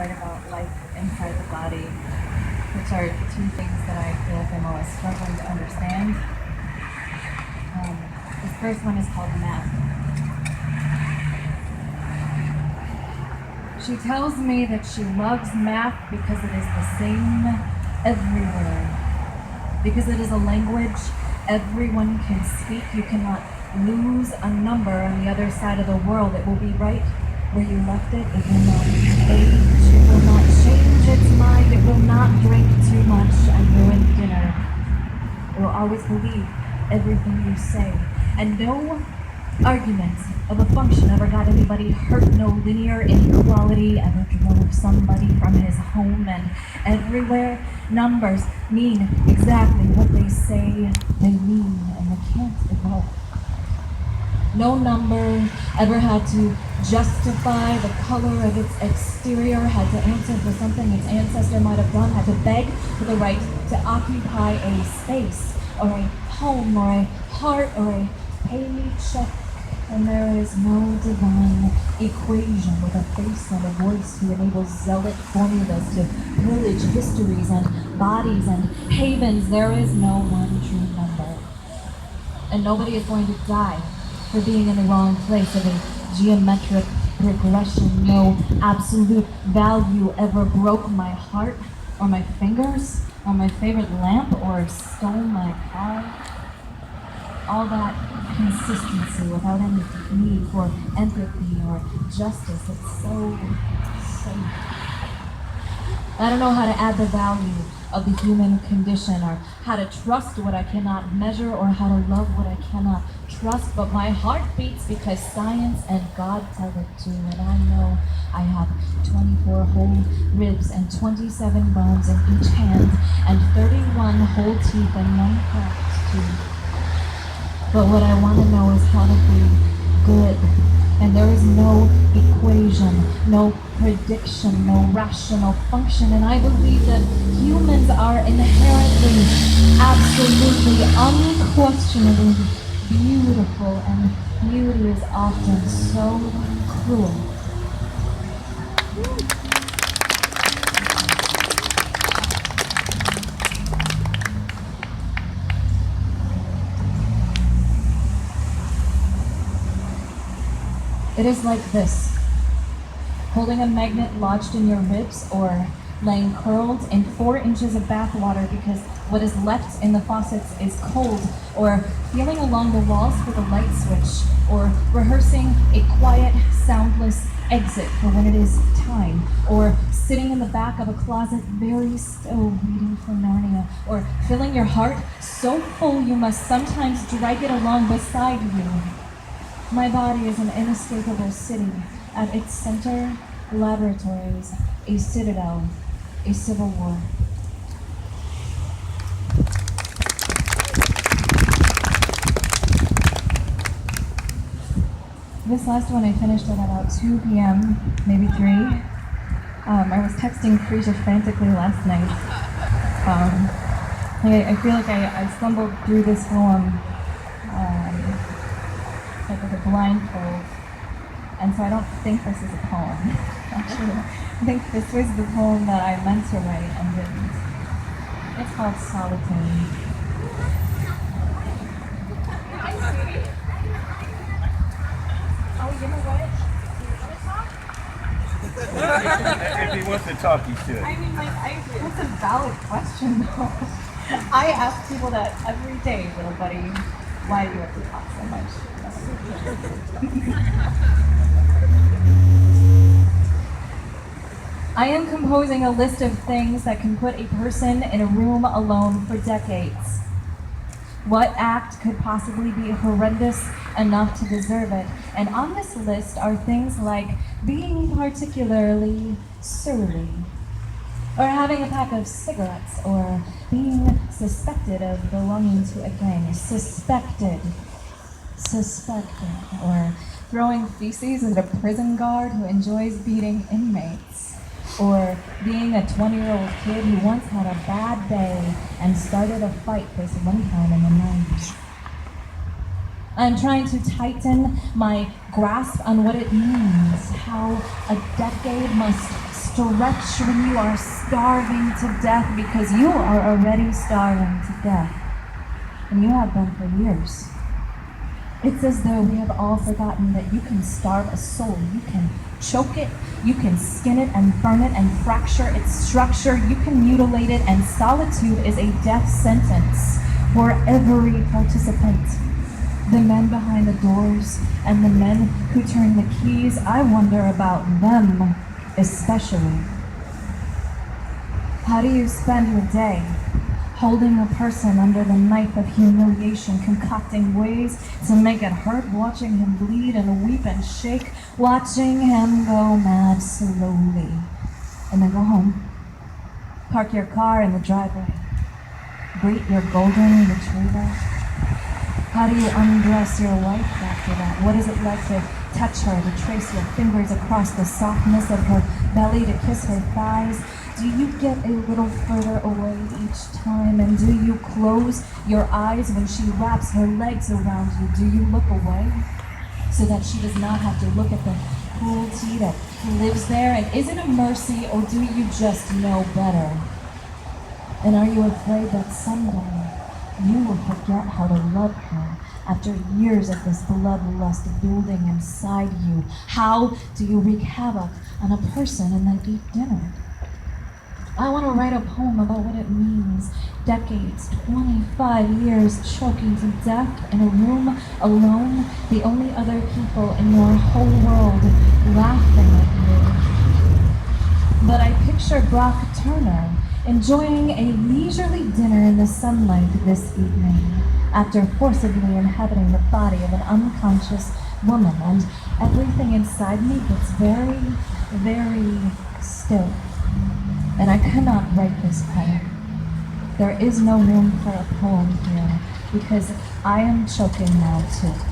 start about life inside the body, which are two things that I feel like I'm always struggling to understand. This first one is called math. She tells me that she loves math because it is the same everywhere. Because it is a language everyone can speak. You cannot lose a number on the other side of the world. It will be right where you left it. It will not age. It will not change its mind. It will not drink too much and ruin dinner. It will always believe everything you say. And no argument of a function ever got anybody hurt. No linear inequality ever drove somebody from his home. And everywhere, numbers mean exactly what they say they mean, and they can't evolve. No number ever had to justify the color of its exterior, had to answer for something its ancestor might have done, had to beg for the right to occupy a space, or a home, or a heart, or a paycheck. And there is no divine equation with a face and a voice who enables zealot formulas to pillage histories and bodies and havens. There is no one true number. And nobody is going to die for being in the wrong place of a geometric progression. No absolute value ever broke my heart, or my fingers, or my favorite lamp, or stole my car. All that consistency without any need for empathy or justice. It's so. I don't know how to add the value of the human condition, or how to trust what I cannot measure, or how to love what I cannot trust, but my heart beats because science and God tell it to, and I know I have 24 whole ribs and 27 bones in each hand, and 31 whole teeth and 1 cracked tooth. But what I want to know is how to be good. And there is no equation, no prediction, no rational function. And I believe that humans are inherently, absolutely, unquestionably beautiful. And beauty is often so cruel. It is like this: holding a magnet lodged in your ribs, or laying curled in 4 inches of bath water because what is left in the faucets is cold, or feeling along the walls for the light switch, or rehearsing a quiet, soundless exit for when it is time, or sitting in the back of a closet very still waiting for Narnia, or filling your heart so full you must sometimes drag it along beside you. My body is an inescapable city. At its center, laboratories, a citadel, a civil war. This last one I finished at about 2 p.m., maybe 3. I was texting Frisia frantically last night. I feel like I stumbled through this poem like with a blindfold, and so I don't think this is a poem. Actually, I think this was the poem that I meant to write and didn't. It's called Solitude. Hi, sweetie. Oh, you know what? If he wants to talk, he should. I mean, that's a valid question, though. I ask people that every day, little buddy. Why do you have to talk so much? I am composing a list of things that can put a person in a room alone for decades. What act could possibly be horrendous enough to deserve it? And on this list are things like being particularly surly, or having a pack of cigarettes, or being suspected of belonging to a gang. Suspected, or throwing feces at a prison guard who enjoys beating inmates, or being a 20-year-old kid who once had a bad day and started a fight this one time in the 90s. I'm trying to tighten my grasp on what it means, how a decade must stretch when you are starving to death, because you are already starving to death. And you have been for years. It's as though we have all forgotten that you can starve a soul. You can choke it, you can skin it and burn it and fracture its structure, you can mutilate it, and solitude is a death sentence for every participant. The men behind the doors and the men who turn the keys, I wonder about them especially. How do you spend your day? Holding a person under the knife of humiliation, concocting ways to make it hurt, watching him bleed and weep and shake, watching him go mad slowly. And then go home. Park your car in the driveway. Greet your golden retriever. How do you undress your wife after that? What is it like to touch her, to trace your fingers across the softness of her belly, to kiss her thighs? Do you get a little further away each time? And do you close your eyes when she wraps her legs around you? Do you look away so that she does not have to look at the cruelty that lives there? And is it a mercy, or do you just know better? And are you afraid that someday you will forget how to love her after years of this bloodlust building inside you? How do you wreak havoc on a person and then eat dinner? I want to write a poem about what it means. Decades, 25 years, choking to death in a room alone, the only other people in your whole world laughing at you. But I picture Brock Turner enjoying a leisurely dinner in the sunlight this evening, after forcibly inhabiting the body of an unconscious woman, and everything inside me gets very, very still. And I cannot write this poem. There is no room for a poem here, because I am choking now too.